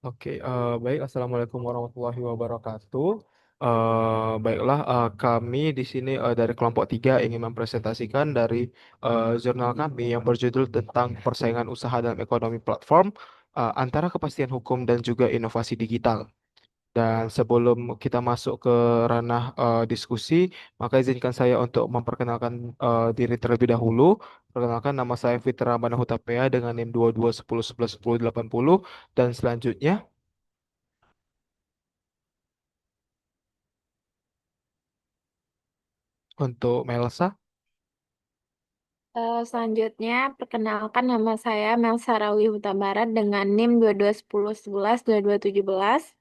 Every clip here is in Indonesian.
Oke, baik. Assalamualaikum warahmatullahi wabarakatuh. Baiklah, kami di sini dari kelompok 3 ingin mempresentasikan dari jurnal kami yang berjudul tentang persaingan usaha dalam ekonomi platform antara kepastian hukum dan juga inovasi digital. Dan sebelum kita masuk ke ranah diskusi, maka izinkan saya untuk memperkenalkan diri terlebih dahulu. Perkenalkan, nama saya Fitra Manahutapea dengan NIM 2210111080, dan selanjutnya untuk Melsa. Selanjutnya, perkenalkan nama saya Melsa Rawi Huta Barat dengan NIM 221011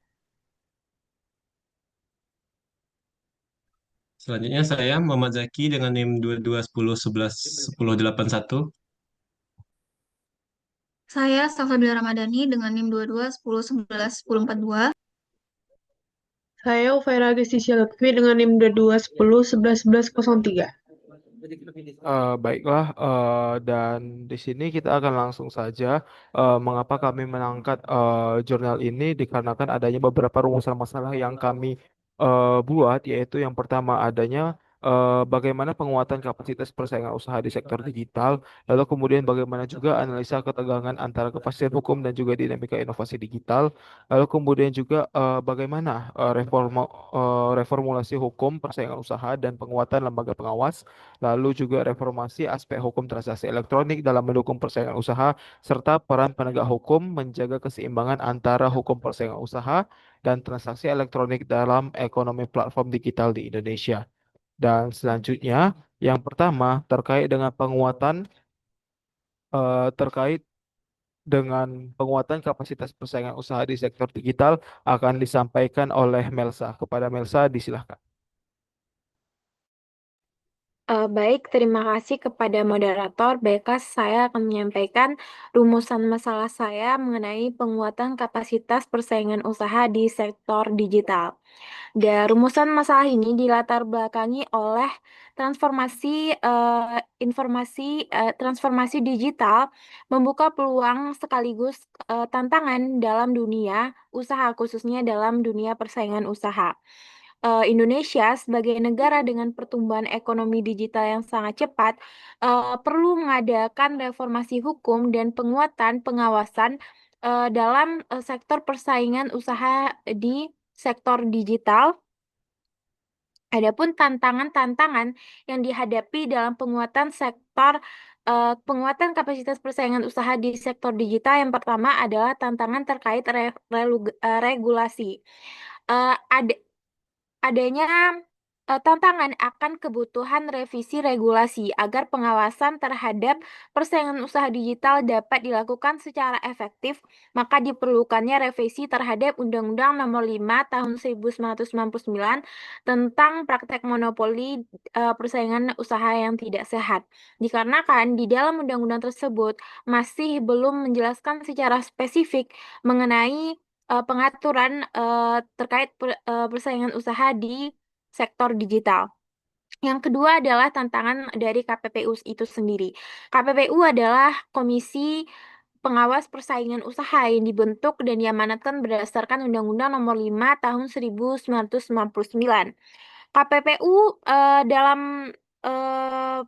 Selanjutnya saya Muhammad Zaki dengan NIM 2210111081. Saya Salsabila Ramadhani dengan NIM 22 10 11 10 42. Saya Ufaira Agustisya Lutfi dengan NIM 22 10 11 11 03. Baiklah, dan di sini kita akan langsung saja. Mengapa kami mengangkat jurnal ini? Dikarenakan adanya beberapa rumusan masalah yang kami buat, yaitu yang pertama adanya bagaimana penguatan kapasitas persaingan usaha di sektor digital, lalu kemudian bagaimana juga analisa ketegangan antara kepastian hukum dan juga dinamika inovasi digital, lalu kemudian juga bagaimana reformulasi hukum persaingan usaha dan penguatan lembaga pengawas. Lalu juga reformasi aspek hukum transaksi elektronik dalam mendukung persaingan usaha, serta peran penegak hukum menjaga keseimbangan antara hukum persaingan usaha dan transaksi elektronik dalam ekonomi platform digital di Indonesia. Dan selanjutnya, yang pertama terkait dengan terkait dengan penguatan kapasitas persaingan usaha di sektor digital akan disampaikan oleh Melsa. Kepada Melsa, disilahkan. Baik, terima kasih kepada moderator. Baiklah, saya akan menyampaikan rumusan masalah saya mengenai penguatan kapasitas persaingan usaha di sektor digital. Dan rumusan masalah ini dilatar belakangi oleh transformasi digital membuka peluang sekaligus tantangan dalam dunia usaha, khususnya dalam dunia persaingan usaha. Indonesia sebagai negara dengan pertumbuhan ekonomi digital yang sangat cepat perlu mengadakan reformasi hukum dan penguatan pengawasan dalam sektor persaingan usaha di sektor digital. Adapun tantangan-tantangan yang dihadapi dalam penguatan kapasitas persaingan usaha di sektor digital, yang pertama adalah tantangan terkait regulasi. Eh, ada Adanya tantangan akan kebutuhan revisi regulasi agar pengawasan terhadap persaingan usaha digital dapat dilakukan secara efektif, maka diperlukannya revisi terhadap Undang-Undang Nomor 5 Tahun 1999 tentang praktek monopoli persaingan usaha yang tidak sehat. Dikarenakan di dalam undang-undang tersebut masih belum menjelaskan secara spesifik mengenai pengaturan terkait persaingan usaha di sektor digital. Yang kedua adalah tantangan dari KPPU itu sendiri. KPPU adalah Komisi Pengawas Persaingan Usaha yang dibentuk dan diamanatkan berdasarkan Undang-Undang Nomor 5 Tahun 1999. KPPU dalam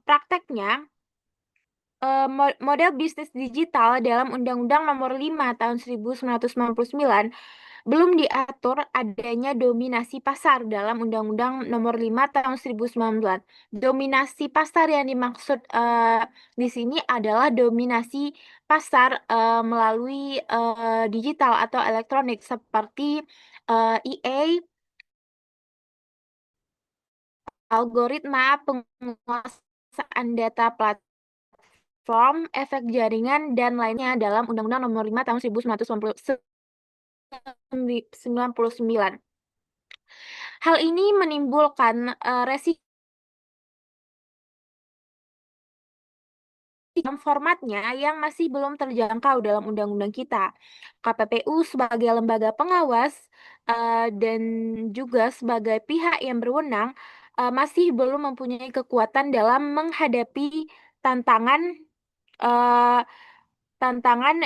prakteknya model bisnis digital dalam Undang-Undang Nomor 5 Tahun 1999 belum diatur adanya dominasi pasar dalam Undang-Undang Nomor 5 Tahun 1999. Dominasi pasar yang dimaksud di sini adalah dominasi pasar melalui digital atau elektronik seperti EA, algoritma penguasaan data platform, efek jaringan, dan lainnya dalam Undang-Undang Nomor 5 Tahun 1999. Hal ini menimbulkan resiko dalam formatnya yang masih belum terjangkau dalam undang-undang kita. KPPU sebagai lembaga pengawas dan juga sebagai pihak yang berwenang masih belum mempunyai kekuatan dalam menghadapi tantangan eh, tantangan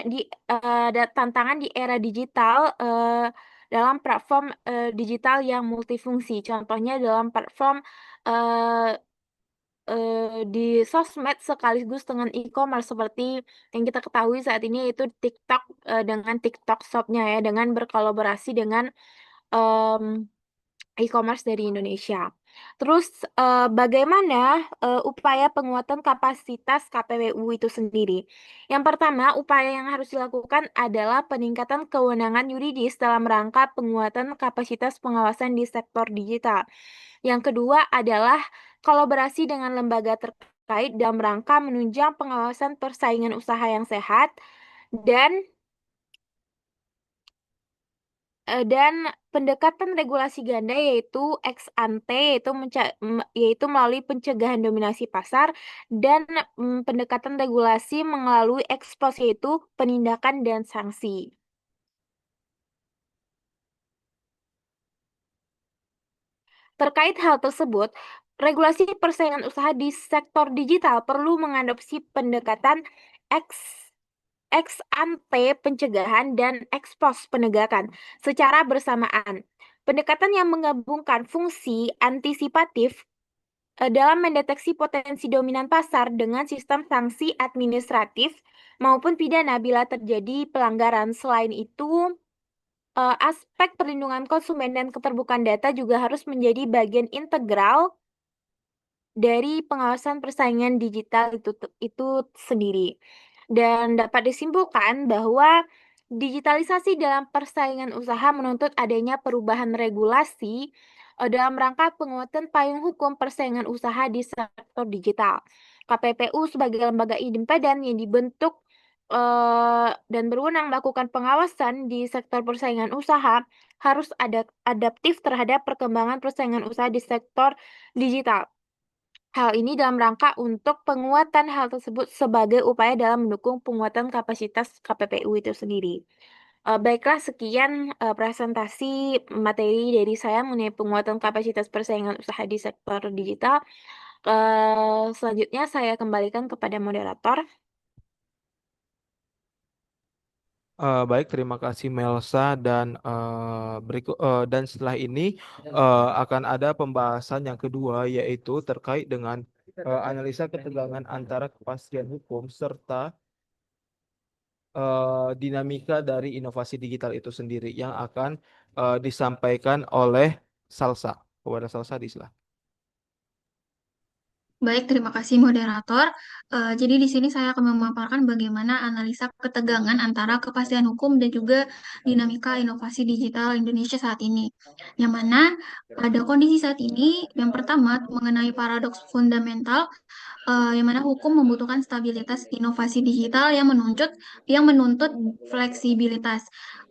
tantangan di era digital dalam platform digital yang multifungsi. Contohnya dalam platform eh, di sosmed sekaligus dengan e-commerce seperti yang kita ketahui saat ini yaitu TikTok dengan TikTok Shop-nya ya dengan berkolaborasi dengan em, e-commerce dari Indonesia. Terus bagaimana upaya penguatan kapasitas KPWU itu sendiri? Yang pertama, upaya yang harus dilakukan adalah peningkatan kewenangan yuridis dalam rangka penguatan kapasitas pengawasan di sektor digital. Yang kedua adalah kolaborasi dengan lembaga terkait dalam rangka menunjang pengawasan persaingan usaha yang sehat dan dan pendekatan regulasi ganda yaitu ex ante yaitu melalui pencegahan dominasi pasar dan pendekatan regulasi melalui ex post yaitu penindakan dan sanksi. Terkait hal tersebut, regulasi persaingan usaha di sektor digital perlu mengadopsi pendekatan ex ex ante pencegahan dan ex post penegakan secara bersamaan. Pendekatan yang menggabungkan fungsi antisipatif dalam mendeteksi potensi dominan pasar dengan sistem sanksi administratif maupun pidana bila terjadi pelanggaran. Selain itu, aspek perlindungan konsumen dan keterbukaan data juga harus menjadi bagian integral dari pengawasan persaingan digital itu sendiri. Dan dapat disimpulkan bahwa digitalisasi dalam persaingan usaha menuntut adanya perubahan regulasi dalam rangka penguatan payung hukum persaingan usaha di sektor digital. KPPU sebagai lembaga independen yang dibentuk dan berwenang melakukan pengawasan di sektor persaingan usaha harus adaptif terhadap perkembangan persaingan usaha di sektor digital. Hal ini dalam rangka untuk penguatan hal tersebut sebagai upaya dalam mendukung penguatan kapasitas KPPU itu sendiri. Baiklah, sekian presentasi materi dari saya mengenai penguatan kapasitas persaingan usaha di sektor digital. Selanjutnya saya kembalikan kepada moderator. Baik, terima kasih Melsa dan dan setelah ini akan ada pembahasan yang kedua yaitu terkait dengan analisa ketegangan antara kepastian hukum serta dinamika dari inovasi digital itu sendiri yang akan disampaikan oleh Salsa. Kepada Salsa disilahkan. Baik, terima kasih moderator. Jadi di sini saya akan memaparkan bagaimana analisa ketegangan antara kepastian hukum dan juga dinamika inovasi digital Indonesia saat ini. Yang mana pada kondisi saat ini, yang pertama mengenai paradoks fundamental, yang mana hukum membutuhkan stabilitas inovasi digital yang menuntut fleksibilitas.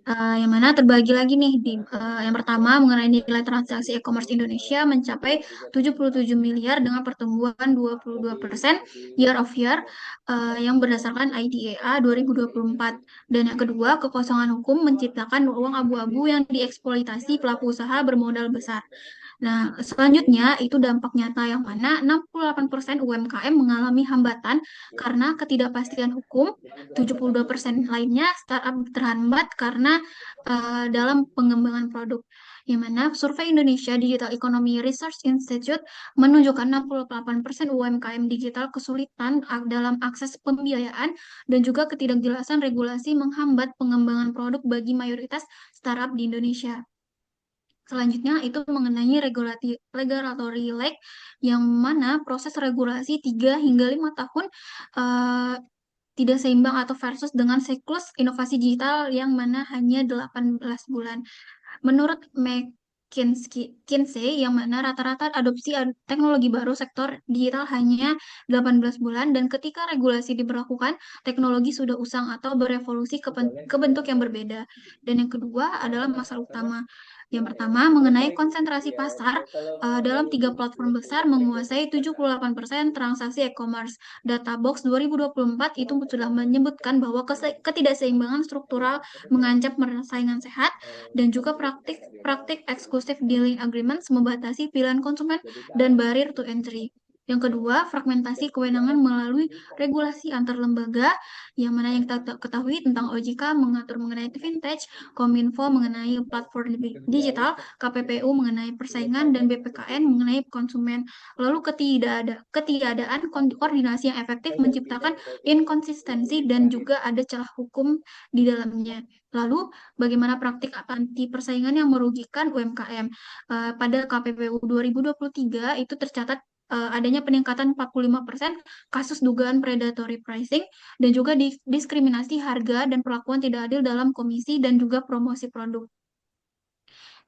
Yang mana terbagi lagi nih yang pertama mengenai nilai transaksi e-commerce Indonesia mencapai 77 miliar dengan pertumbuhan 22% year of year yang berdasarkan IDEA 2024. Dan yang kedua, kekosongan hukum menciptakan ruang abu-abu yang dieksploitasi pelaku usaha bermodal besar. Nah, selanjutnya itu dampak nyata yang mana 68% UMKM mengalami hambatan karena ketidakpastian hukum, 72% lainnya startup terhambat karena dalam pengembangan produk. Yang mana survei Indonesia Digital Economy Research Institute menunjukkan 68% UMKM digital kesulitan dalam akses pembiayaan dan juga ketidakjelasan regulasi menghambat pengembangan produk bagi mayoritas startup di Indonesia. Selanjutnya itu mengenai regulatory lag yang mana proses regulasi 3 hingga 5 tahun eh, tidak seimbang atau versus dengan siklus inovasi digital yang mana hanya 18 bulan. Menurut McKinsey yang mana rata-rata adopsi teknologi baru sektor digital hanya 18 bulan dan ketika regulasi diberlakukan, teknologi sudah usang atau berevolusi ke bentuk yang berbeda. Dan yang kedua adalah masalah utama. Yang pertama, mengenai konsentrasi pasar dalam 3 platform besar menguasai 78% transaksi e-commerce. Databox 2024 itu sudah menyebutkan bahwa ketidakseimbangan struktural mengancam persaingan sehat dan juga praktik exclusive dealing agreements membatasi pilihan konsumen dan barrier to entry. Yang kedua, fragmentasi kewenangan melalui regulasi antar lembaga, yang mana yang kita ketahui tentang OJK mengatur mengenai fintech, Kominfo mengenai platform digital, KPPU mengenai persaingan, dan BPKN mengenai konsumen. Lalu ketiadaan koordinasi yang efektif menciptakan inkonsistensi dan juga ada celah hukum di dalamnya. Lalu, bagaimana praktik anti persaingan yang merugikan UMKM? Pada KPPU 2023 itu tercatat adanya peningkatan 45% kasus dugaan predatory pricing dan juga diskriminasi harga dan perlakuan tidak adil dalam komisi dan juga promosi produk.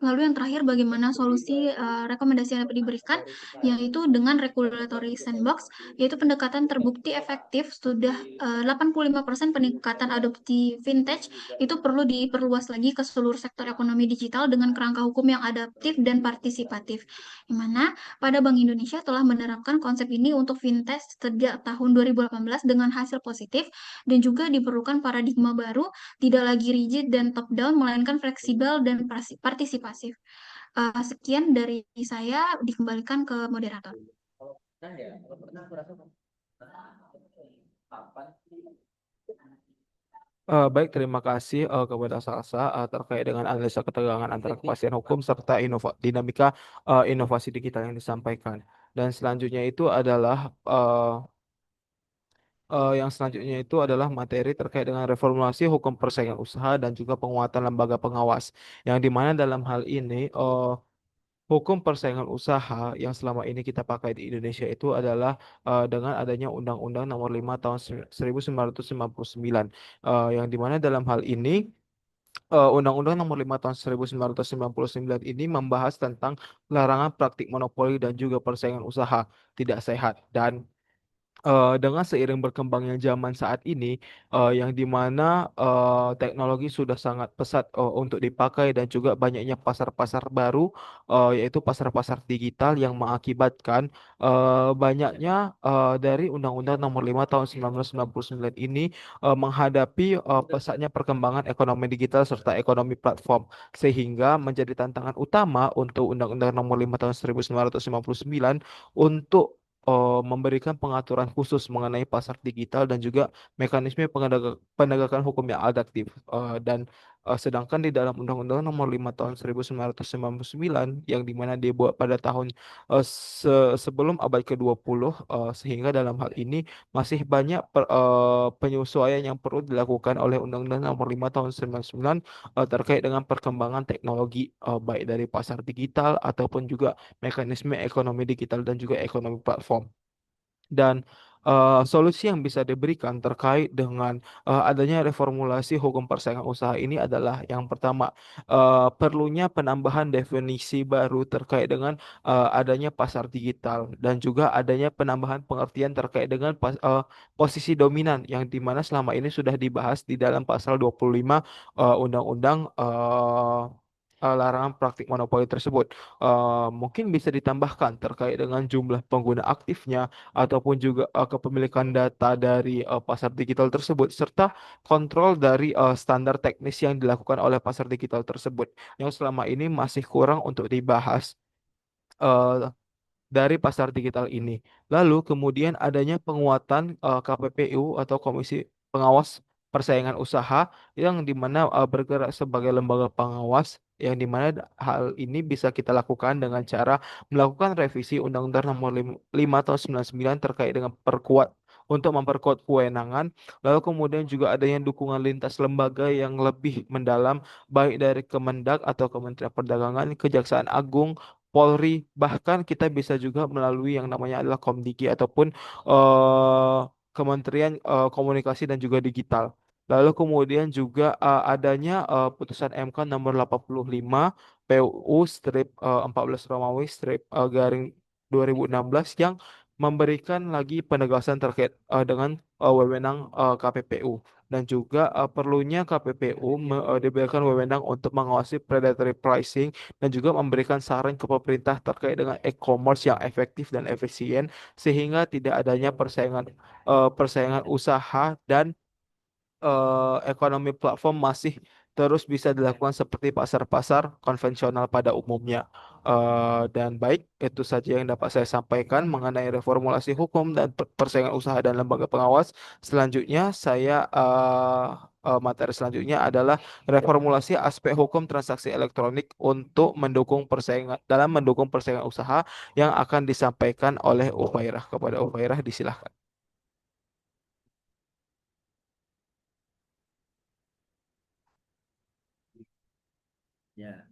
Lalu yang terakhir, bagaimana solusi rekomendasi yang dapat diberikan, yaitu dengan regulatory sandbox, yaitu pendekatan terbukti efektif sudah 85% peningkatan adopsi fintech itu perlu diperluas lagi ke seluruh sektor ekonomi digital dengan kerangka hukum yang adaptif dan partisipatif. Yang mana pada Bank Indonesia telah menerapkan konsep ini untuk fintech sejak tahun 2018 dengan hasil positif dan juga diperlukan paradigma baru, tidak lagi rigid dan top down, melainkan fleksibel dan partisipatif. Sekian dari saya, dikembalikan ke moderator. Baik, terima kasih kepada Salsa terkait dengan analisa ketegangan antara kepastian hukum serta dinamika inovasi digital yang disampaikan. Dan selanjutnya itu adalah yang selanjutnya itu adalah materi terkait dengan reformulasi hukum persaingan usaha dan juga penguatan lembaga pengawas. Yang dimana dalam hal ini hukum persaingan usaha yang selama ini kita pakai di Indonesia itu adalah dengan adanya Undang-Undang Nomor 5 Tahun 1999, yang dimana dalam hal ini Undang-Undang Nomor 5 Tahun 1999 ini membahas tentang larangan praktik monopoli dan juga persaingan usaha tidak sehat. Dan dengan seiring berkembangnya zaman saat ini, yang dimana teknologi sudah sangat pesat untuk dipakai dan juga banyaknya pasar-pasar baru, yaitu pasar-pasar digital yang mengakibatkan banyaknya dari Undang-Undang Nomor 5 Tahun 1999 ini menghadapi pesatnya perkembangan ekonomi digital serta ekonomi platform, sehingga menjadi tantangan utama untuk Undang-Undang Nomor 5 Tahun 1999 untuk memberikan pengaturan khusus mengenai pasar digital dan juga mekanisme penegakan hukum yang adaptif. Dan sedangkan di dalam Undang-Undang Nomor 5 Tahun 1999 yang dimana dibuat pada tahun sebelum abad ke-20, sehingga dalam hal ini masih banyak penyesuaian yang perlu dilakukan oleh Undang-Undang Nomor 5 Tahun 1999 terkait dengan perkembangan teknologi, baik dari pasar digital ataupun juga mekanisme ekonomi digital dan juga ekonomi platform. Dan solusi yang bisa diberikan terkait dengan adanya reformulasi hukum persaingan usaha ini adalah yang pertama, perlunya penambahan definisi baru terkait dengan adanya pasar digital dan juga adanya penambahan pengertian terkait dengan posisi dominan yang dimana selama ini sudah dibahas di dalam pasal 25 Undang-Undang larangan praktik monopoli tersebut. Mungkin bisa ditambahkan terkait dengan jumlah pengguna aktifnya ataupun juga kepemilikan data dari pasar digital tersebut serta kontrol dari standar teknis yang dilakukan oleh pasar digital tersebut yang selama ini masih kurang untuk dibahas eh, dari pasar digital ini. Lalu kemudian adanya penguatan KPPU atau Komisi Pengawas Persaingan Usaha yang dimana bergerak sebagai lembaga pengawas, yang dimana hal ini bisa kita lakukan dengan cara melakukan revisi Undang-Undang Nomor 5 Tahun 99 terkait dengan untuk memperkuat kewenangan. Lalu kemudian juga adanya dukungan lintas lembaga yang lebih mendalam, baik dari Kemendak atau Kementerian Perdagangan, Kejaksaan Agung, Polri, bahkan kita bisa juga melalui yang namanya adalah Komdigi ataupun eh, Kementerian Komunikasi dan juga Digital. Lalu kemudian juga adanya putusan MK nomor 85 PUU strip 14 Romawi strip garing 2016 yang memberikan lagi penegasan terkait dengan wewenang KPPU, dan juga perlunya KPPU diberikan wewenang untuk mengawasi predatory pricing dan juga memberikan saran ke pemerintah terkait dengan e-commerce yang efektif dan efisien sehingga tidak adanya persaingan usaha dan ekonomi platform masih terus bisa dilakukan seperti pasar-pasar konvensional pada umumnya. Dan baik, itu saja yang dapat saya sampaikan mengenai reformulasi hukum dan persaingan usaha dan lembaga pengawas. Selanjutnya, materi selanjutnya adalah reformulasi aspek hukum transaksi elektronik untuk mendukung persaingan usaha yang akan disampaikan oleh Ufairah. Kepada Ufairah, disilahkan. Ya.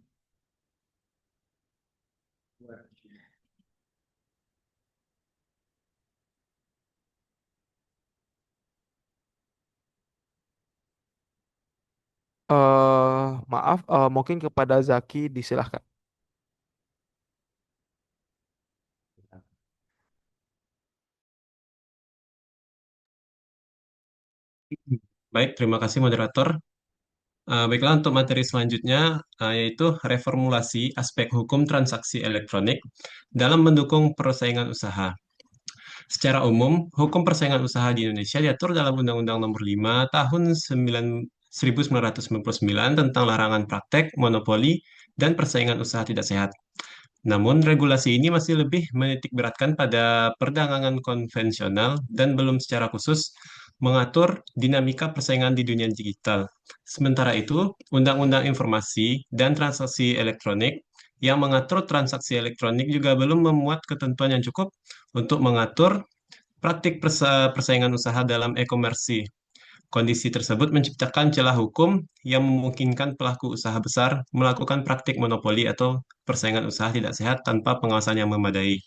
Maaf, mungkin kepada Zaki disilahkan. Baik, terima kasih moderator. Baiklah, untuk materi selanjutnya, yaitu reformulasi aspek hukum transaksi elektronik dalam mendukung persaingan usaha. Secara umum, hukum persaingan usaha di Indonesia diatur dalam Undang-Undang Nomor 5 Tahun 1999 tentang larangan praktek, monopoli, dan persaingan usaha tidak sehat. Namun, regulasi ini masih lebih menitik beratkan pada perdagangan konvensional dan belum secara khusus mengatur dinamika persaingan di dunia digital. Sementara itu, Undang-Undang Informasi dan Transaksi Elektronik yang mengatur transaksi elektronik juga belum memuat ketentuan yang cukup untuk mengatur praktik persaingan usaha dalam e-komersi. Kondisi tersebut menciptakan celah hukum yang memungkinkan pelaku usaha besar melakukan praktik monopoli atau persaingan usaha tidak sehat tanpa pengawasan yang memadai.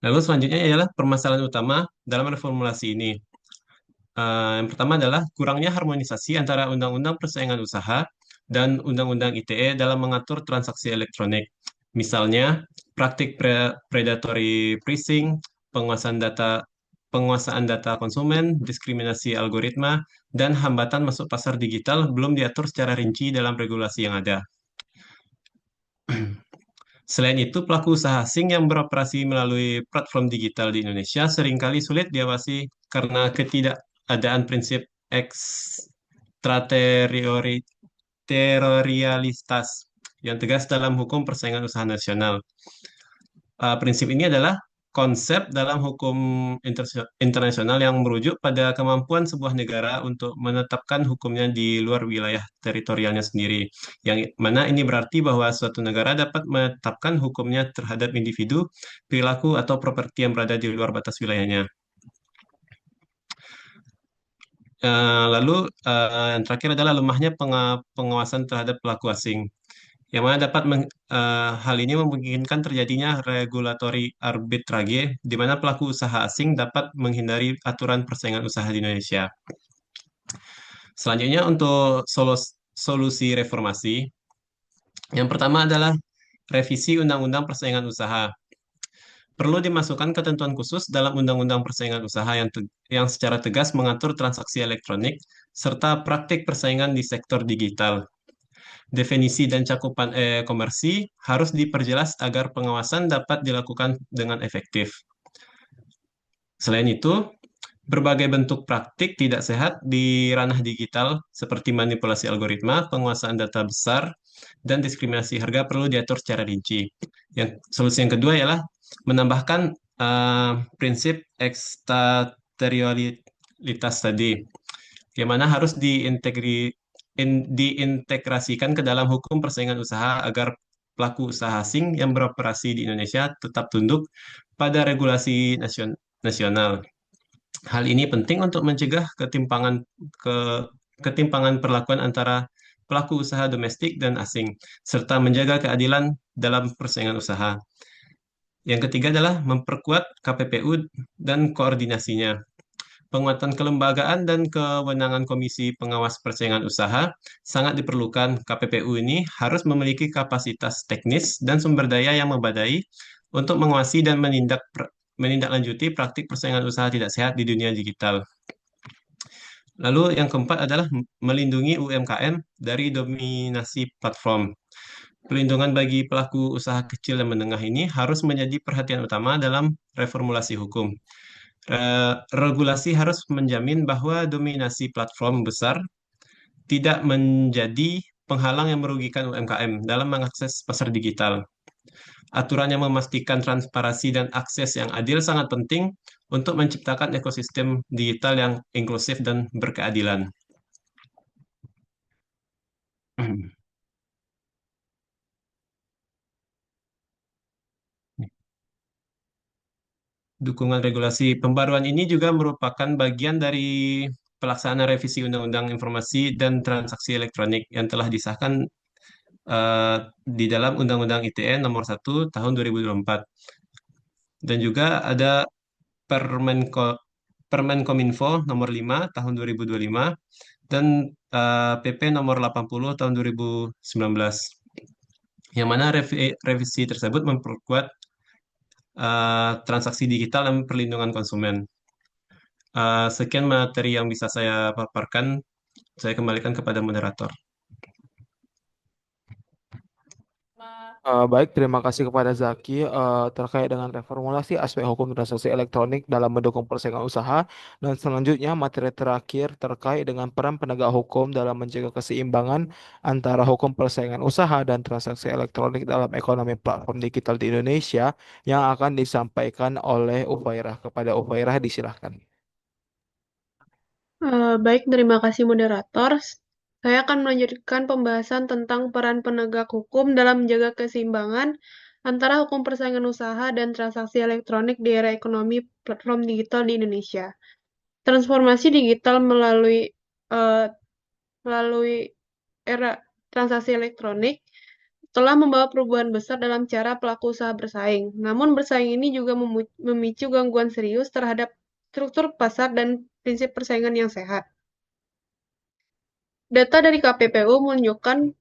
Lalu selanjutnya adalah permasalahan utama dalam reformulasi ini. Yang pertama adalah kurangnya harmonisasi antara Undang-Undang Persaingan Usaha dan Undang-Undang ITE dalam mengatur transaksi elektronik. Misalnya, praktik predatory pricing, penguasaan data konsumen, diskriminasi algoritma, dan hambatan masuk pasar digital belum diatur secara rinci dalam regulasi yang ada. Selain itu, pelaku usaha asing yang beroperasi melalui platform digital di Indonesia seringkali sulit diawasi karena ketidakadaan prinsip ekstrateritorialitas yang tegas dalam hukum persaingan usaha nasional. Prinsip ini adalah konsep dalam hukum internasional yang merujuk pada kemampuan sebuah negara untuk menetapkan hukumnya di luar wilayah teritorialnya sendiri. Yang mana ini berarti bahwa suatu negara dapat menetapkan hukumnya terhadap individu, perilaku, atau properti yang berada di luar batas wilayahnya. Lalu yang terakhir adalah lemahnya pengawasan terhadap pelaku asing yang mana hal ini memungkinkan terjadinya regulatory arbitrage, di mana pelaku usaha asing dapat menghindari aturan persaingan usaha di Indonesia. Selanjutnya untuk solusi reformasi, yang pertama adalah revisi Undang-Undang Persaingan Usaha. Perlu dimasukkan ketentuan khusus dalam Undang-Undang Persaingan Usaha yang secara tegas mengatur transaksi elektronik serta praktik persaingan di sektor digital. Definisi dan cakupan e-komersi harus diperjelas agar pengawasan dapat dilakukan dengan efektif. Selain itu, berbagai bentuk praktik tidak sehat di ranah digital seperti manipulasi algoritma, penguasaan data besar, dan diskriminasi harga perlu diatur secara rinci. Solusi yang kedua ialah menambahkan prinsip ekstraterialitas tadi, yang mana harus diintegrasikan ke dalam hukum persaingan usaha agar pelaku usaha asing yang beroperasi di Indonesia tetap tunduk pada regulasi nasional. Hal ini penting untuk mencegah ketimpangan perlakuan antara pelaku usaha domestik dan asing, serta menjaga keadilan dalam persaingan usaha. Yang ketiga adalah memperkuat KPPU dan koordinasinya. Penguatan kelembagaan dan kewenangan Komisi Pengawas Persaingan Usaha sangat diperlukan. KPPU ini harus memiliki kapasitas teknis dan sumber daya yang memadai untuk mengawasi dan menindaklanjuti praktik persaingan usaha tidak sehat di dunia digital. Lalu yang keempat adalah melindungi UMKM dari dominasi platform. Perlindungan bagi pelaku usaha kecil dan menengah ini harus menjadi perhatian utama dalam reformulasi hukum. Regulasi harus menjamin bahwa dominasi platform besar tidak menjadi penghalang yang merugikan UMKM dalam mengakses pasar digital. Aturan yang memastikan transparansi dan akses yang adil sangat penting untuk menciptakan ekosistem digital yang inklusif dan berkeadilan. Dukungan regulasi pembaruan ini juga merupakan bagian dari pelaksanaan revisi Undang-Undang Informasi dan Transaksi Elektronik yang telah disahkan eh, di dalam Undang-Undang ITE Nomor 1 Tahun 2024. Dan juga ada Permenko, Permenkominfo Nomor 5 Tahun 2025 dan PP Nomor 80 Tahun 2019. Yang mana revisi tersebut memperkuat transaksi digital dan perlindungan konsumen. Sekian materi yang bisa saya paparkan. Saya kembalikan kepada moderator. Baik, terima kasih kepada Zaki terkait dengan reformulasi aspek hukum transaksi elektronik dalam mendukung persaingan usaha dan selanjutnya materi terakhir terkait dengan peran penegak hukum dalam menjaga keseimbangan antara hukum persaingan usaha dan transaksi elektronik dalam ekonomi platform digital di Indonesia yang akan disampaikan oleh Ufairah. Kepada Ufairah disilahkan. Baik, terima kasih moderator. Saya akan melanjutkan pembahasan tentang peran penegak hukum dalam menjaga keseimbangan antara hukum persaingan usaha dan transaksi elektronik di era ekonomi platform digital di Indonesia. Transformasi digital eh, melalui era transaksi elektronik telah membawa perubahan besar dalam cara pelaku usaha bersaing. Namun bersaing ini juga memicu gangguan serius terhadap struktur pasar dan prinsip persaingan yang sehat. Data dari KPPU menunjukkan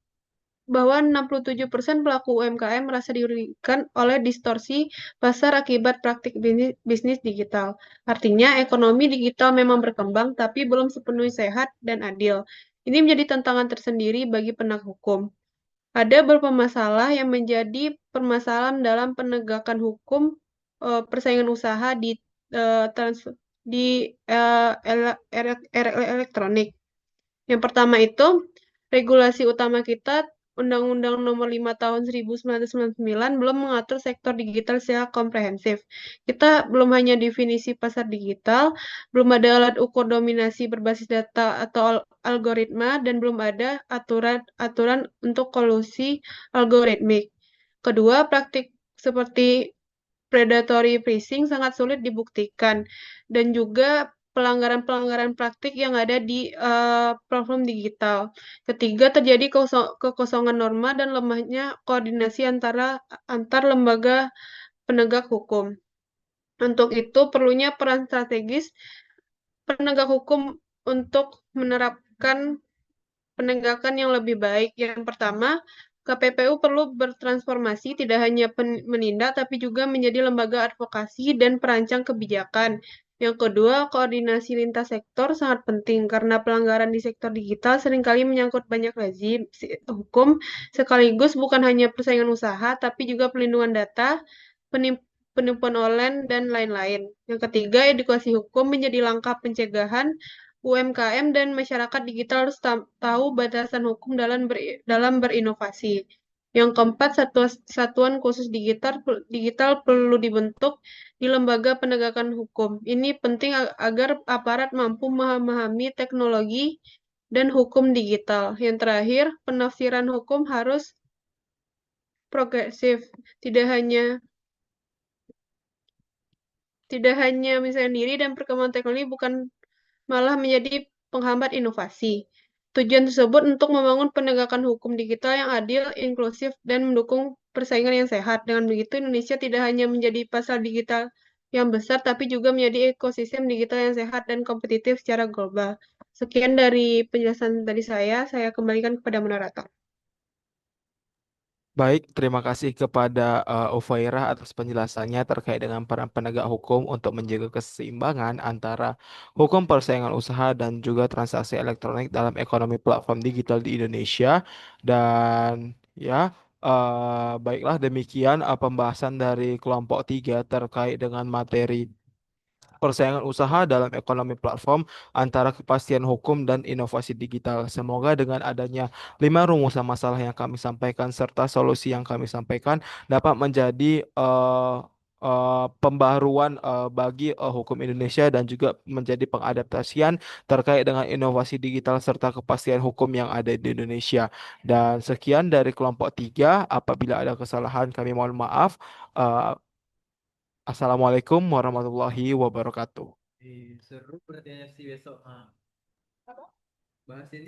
bahwa 67% pelaku UMKM merasa dirugikan oleh distorsi pasar akibat praktik bisnis digital. Artinya, ekonomi digital memang berkembang, tapi belum sepenuhnya sehat dan adil. Ini menjadi tantangan tersendiri bagi penegak hukum. Ada beberapa masalah yang menjadi permasalahan dalam penegakan hukum persaingan usaha eh, trans- di era elektronik. Yang pertama itu, regulasi utama kita, Undang-Undang Nomor 5 Tahun 1999, belum mengatur sektor digital secara komprehensif. Kita belum hanya definisi pasar digital, belum ada alat ukur dominasi berbasis data atau algoritma, dan belum ada aturan untuk kolusi algoritmik. Kedua, praktik seperti predatory phishing sangat sulit dibuktikan dan juga pelanggaran-pelanggaran praktik yang ada di platform digital. Ketiga, terjadi kekosongan norma dan lemahnya koordinasi antar lembaga penegak hukum. Untuk itu, perlunya peran strategis penegak hukum untuk menerapkan penegakan yang lebih baik. Yang pertama, KPPU perlu bertransformasi tidak hanya menindak tapi juga menjadi lembaga advokasi dan perancang kebijakan. Yang kedua, koordinasi lintas sektor sangat penting karena pelanggaran di sektor digital seringkali menyangkut banyak rezim hukum sekaligus bukan hanya persaingan usaha tapi juga pelindungan data, penipuan online dan lain-lain. Yang ketiga, edukasi hukum menjadi langkah pencegahan UMKM dan masyarakat digital harus tahu batasan hukum dalam berinovasi. Yang keempat, satuan khusus digital perlu dibentuk di lembaga penegakan hukum. Ini penting agar aparat mampu memahami teknologi dan hukum digital. Yang terakhir, penafsiran hukum harus progresif, tidak hanya tidak hanya misalnya diri dan perkembangan teknologi bukan malah menjadi penghambat inovasi. Tujuan tersebut untuk membangun penegakan hukum digital yang adil, inklusif, dan mendukung persaingan yang sehat. Dengan begitu, Indonesia tidak hanya menjadi pasar digital yang besar, tapi juga menjadi ekosistem digital yang sehat dan kompetitif secara global. Sekian dari penjelasan dari saya kembalikan kepada moderator. Baik, terima kasih kepada Ufairah atas penjelasannya terkait dengan peran penegak hukum untuk menjaga keseimbangan antara hukum persaingan usaha dan juga transaksi elektronik dalam ekonomi platform digital di Indonesia. Dan ya, baiklah demikian pembahasan dari kelompok 3 terkait dengan materi persaingan usaha dalam ekonomi platform antara kepastian hukum dan inovasi digital. Semoga dengan adanya 5 rumusan masalah yang kami sampaikan serta solusi yang kami sampaikan dapat menjadi pembaruan bagi hukum Indonesia dan juga menjadi pengadaptasian terkait dengan inovasi digital serta kepastian hukum yang ada di Indonesia. Dan sekian dari kelompok 3. Apabila ada kesalahan, kami mohon maaf. Eh, Assalamualaikum warahmatullahi wabarakatuh. Seru berarti ya sih besok. Bahas ini.